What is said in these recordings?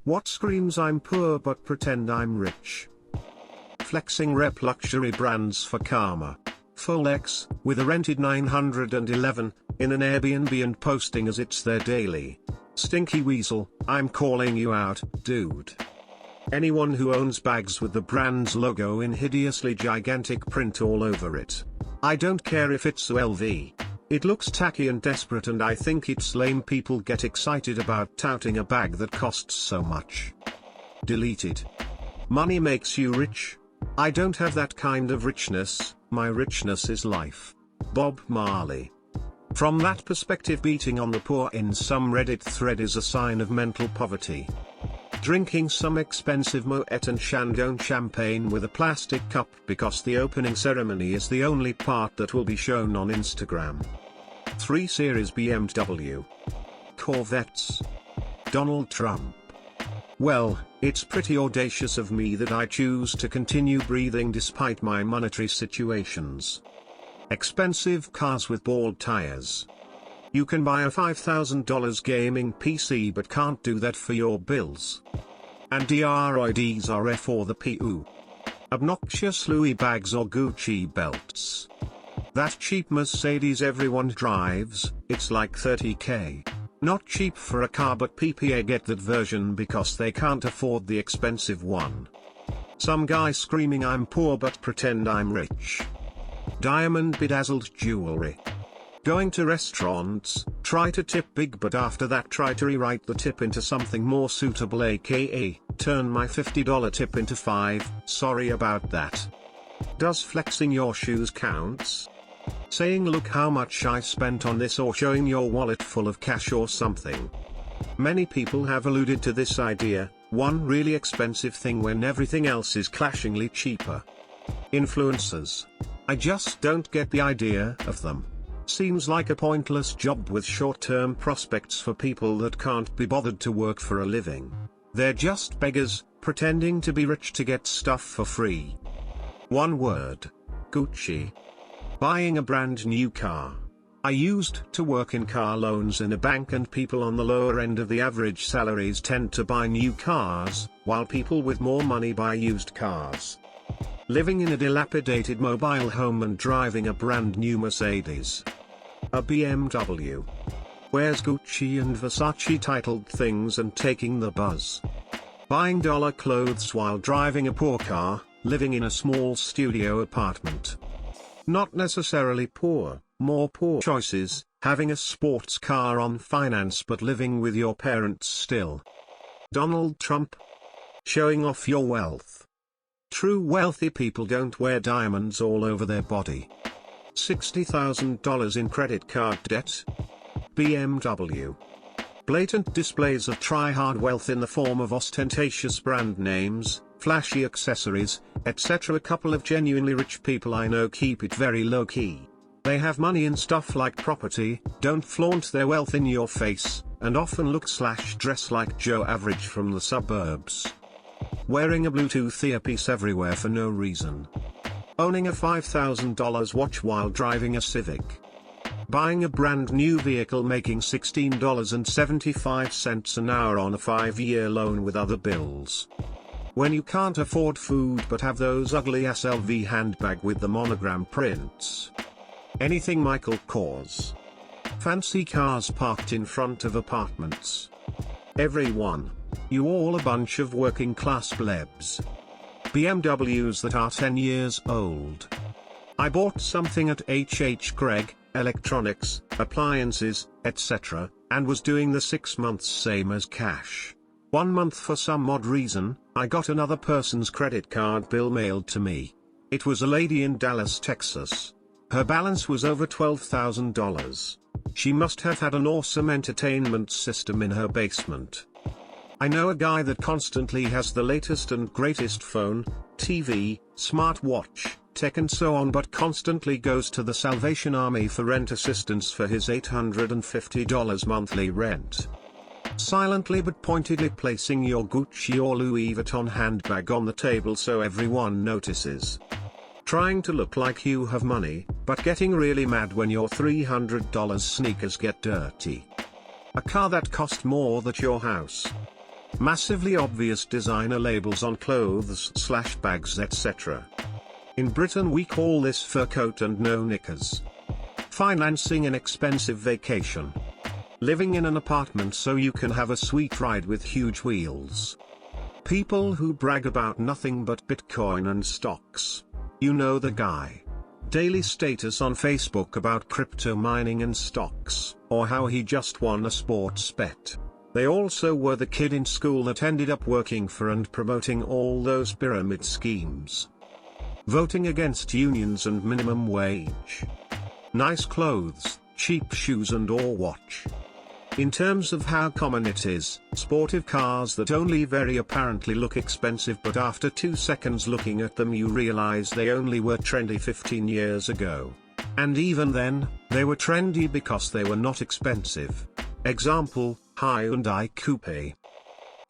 What screams I'm poor but pretend I'm rich? Flexing rep luxury brands for karma. Folex, with a rented 911, in an Airbnb and posting as it's their daily. Stinky Weasel, I'm calling you out, dude. Anyone who owns bags with the brand's logo in hideously gigantic print all over it. I don't care if it's LV. It looks tacky and desperate, and I think it's lame people get excited about touting a bag that costs so much. Delete it. Money makes you rich. I don't have that kind of richness, my richness is life. Bob Marley. From that perspective, beating on the poor in some Reddit thread is a sign of mental poverty. Drinking some expensive Moet and Chandon champagne with a plastic cup because the opening ceremony is the only part that will be shown on Instagram. 3 Series BMW. Corvettes. Donald Trump. Well, it's pretty audacious of me that I choose to continue breathing despite my monetary situations. Expensive cars with bald tires. You can buy a $5,000 gaming PC but can't do that for your bills. And droids are for the PU. Obnoxious Louis bags or Gucci belts. That cheap Mercedes everyone drives, it's like $30k. Not cheap for a car, but PPA get that version because they can't afford the expensive one. Some guy screaming I'm poor but pretend I'm rich. Diamond bedazzled jewelry. Going to restaurants, try to tip big but after that try to rewrite the tip into something more suitable, aka, turn my $50 tip into 5, sorry about that. Does flexing your shoes counts? Saying look how much I spent on this, or showing your wallet full of cash or something. Many people have alluded to this idea, one really expensive thing when everything else is clashingly cheaper. Influencers. I just don't get the idea of them. Seems like a pointless job with short-term prospects for people that can't be bothered to work for a living. They're just beggars, pretending to be rich to get stuff for free. One word. Gucci. Buying a brand new car. I used to work in car loans in a bank, and people on the lower end of the average salaries tend to buy new cars, while people with more money buy used cars. Living in a dilapidated mobile home and driving a brand new Mercedes. A BMW. Wears Gucci and Versace titled things and taking the buzz. Buying dollar clothes while driving a poor car, living in a small studio apartment. Not necessarily poor, more poor choices, having a sports car on finance but living with your parents still. Donald Trump. Showing off your wealth. True wealthy people don't wear diamonds all over their body. $60,000 in credit card debt. BMW. Blatant displays of try-hard wealth in the form of ostentatious brand names, flashy accessories, etc. A couple of genuinely rich people I know keep it very low-key. They have money in stuff like property, don't flaunt their wealth in your face, and often look/dress like Joe Average from the suburbs. Wearing a Bluetooth earpiece everywhere for no reason. Owning a $5,000 watch while driving a Civic. Buying a brand new vehicle making $16.75 an hour on a 5-year loan with other bills. When you can't afford food but have those ugly SLV handbag with the monogram prints. Anything Michael Kors. Fancy cars parked in front of apartments. Everyone. You all a bunch of working class plebs. BMWs that are 10 years old. I bought something at Gregg, electronics, appliances, etc., and was doing the 6 months same as cash. 1 month for some odd reason, I got another person's credit card bill mailed to me. It was a lady in Dallas, Texas. Her balance was over $12,000. She must have had an awesome entertainment system in her basement. I know a guy that constantly has the latest and greatest phone, TV, smartwatch, tech and so on, but constantly goes to the Salvation Army for rent assistance for his $850 monthly rent. Silently but pointedly placing your Gucci or Louis Vuitton handbag on the table so everyone notices. Trying to look like you have money, but getting really mad when your $300 sneakers get dirty. A car that cost more than your house. Massively obvious designer labels on clothes/bags etc. In Britain we call this fur coat and no knickers. Financing an expensive vacation. Living in an apartment so you can have a sweet ride with huge wheels. People who brag about nothing but Bitcoin and stocks. You know the guy. Daily status on Facebook about crypto mining and stocks, or how he just won a sports bet. They also were the kid in school that ended up working for and promoting all those pyramid schemes. Voting against unions and minimum wage. Nice clothes, cheap shoes and or watch. In terms of how common it is, sportive cars that only very apparently look expensive but after 2 seconds looking at them you realize they only were trendy 15 years ago. And even then, they were trendy because they were not expensive. Example, Hyundai Coupe.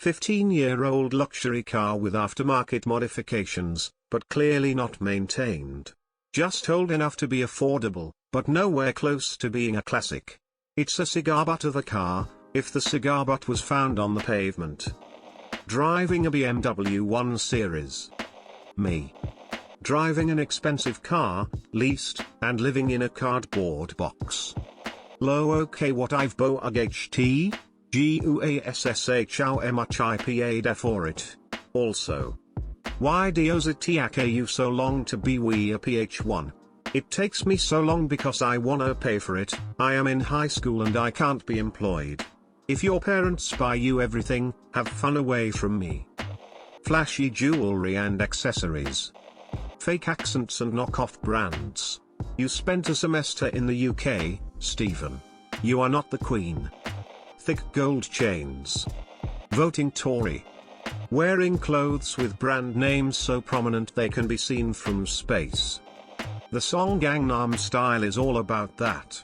15-year-old luxury car with aftermarket modifications, but clearly not maintained. Just old enough to be affordable, but nowhere close to being a classic. It's a cigar butt of a car, if the cigar butt was found on the pavement. Driving a BMW 1 Series. Me. Driving an expensive car, leased, and living in a cardboard box. Low okay what I've boag HT? GUASSHOW for it. Also. Why does it take you so long to be we a PH1? It takes me so long because I wanna pay for it. I am in high school and I can't be employed. If your parents buy you everything, have fun away from me. Flashy jewelry and accessories. Fake accents and knockoff brands. You spent a semester in the UK, Stephen. You are not the Queen. Thick gold chains. Voting Tory. Wearing clothes with brand names so prominent they can be seen from space. The song Gangnam Style is all about that.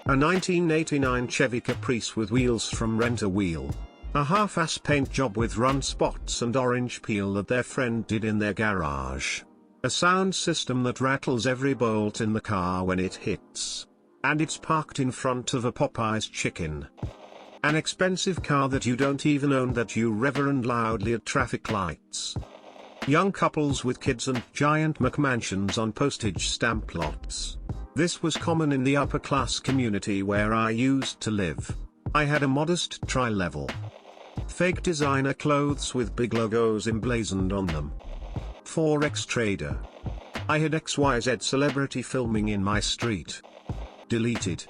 A 1989 Chevy Caprice with wheels from Rent-A-Wheel. A half-ass paint job with run spots and orange peel that their friend did in their garage. A sound system that rattles every bolt in the car when it hits. And it's parked in front of a Popeye's chicken. An expensive car that you don't even own that you reverend loudly at traffic lights. Young couples with kids and giant McMansions on postage stamp lots. This was common in the upper class community where I used to live. I had a modest tri-level. Fake designer clothes with big logos emblazoned on them. Forex trader. I had XYZ celebrity filming in my street. Deleted.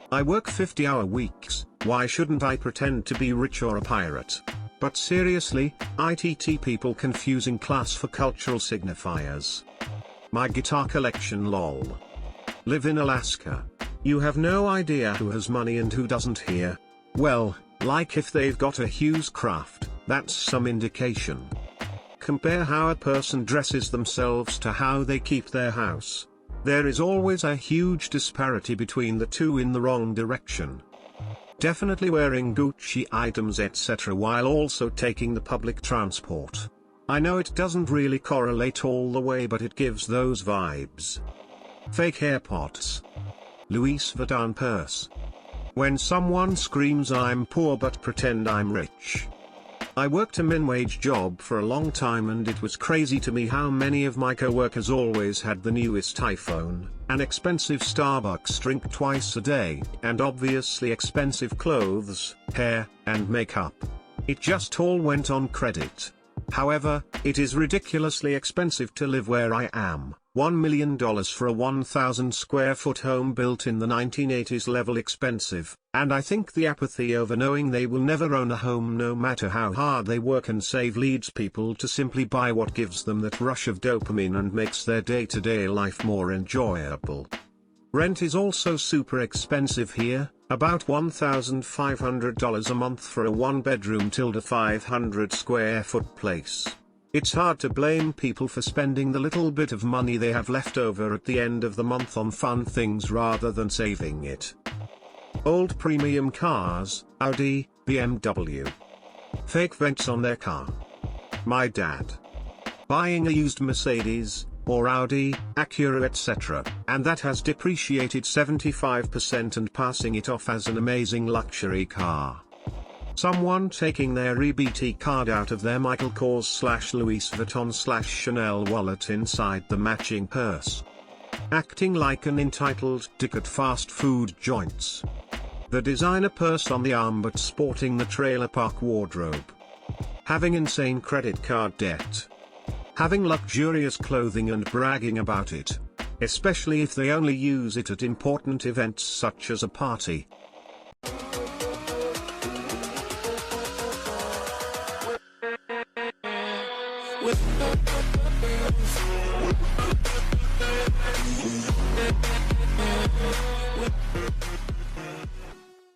I work 50-hour weeks, why shouldn't I pretend to be rich or a pirate? But seriously, ITT people confusing class for cultural signifiers. My guitar collection lol. Live in Alaska. You have no idea who has money and who doesn't here. Well, like if they've got a Hughes Craft, that's some indication. Compare how a person dresses themselves to how they keep their house. There is always a huge disparity between the two in the wrong direction. Definitely wearing Gucci items etc. while also taking the public transport. I know it doesn't really correlate all the way but it gives those vibes. Fake AirPods. Louis Vuitton purse. When someone screams I'm poor but pretend I'm rich. I worked a min-wage job for a long time and it was crazy to me how many of my co-workers always had the newest iPhone, an expensive Starbucks drink twice a day, and obviously expensive clothes, hair, and makeup. It just all went on credit. However, it is ridiculously expensive to live where I am. $1 million for a 1,000 square foot home built in the 1980s level expensive, and I think the apathy over knowing they will never own a home no matter how hard they work and save leads people to simply buy what gives them that rush of dopamine and makes their day-to-day life more enjoyable. Rent is also super expensive here, about $1,500 a month for a 1-bedroom / 500 square foot place. It's hard to blame people for spending the little bit of money they have left over at the end of the month on fun things rather than saving it. Old premium cars, Audi, BMW. Fake vents on their car. My dad. Buying a used Mercedes, or Audi, Acura etc., and that has depreciated 75% and passing it off as an amazing luxury car. Someone taking their EBT card out of their Michael Kors / Louis Vuitton / Chanel wallet inside the matching purse. Acting like an entitled dick at fast food joints. The designer purse on the arm but sporting the trailer park wardrobe. Having insane credit card debt. Having luxurious clothing and bragging about it. Especially if they only use it at important events such as a party.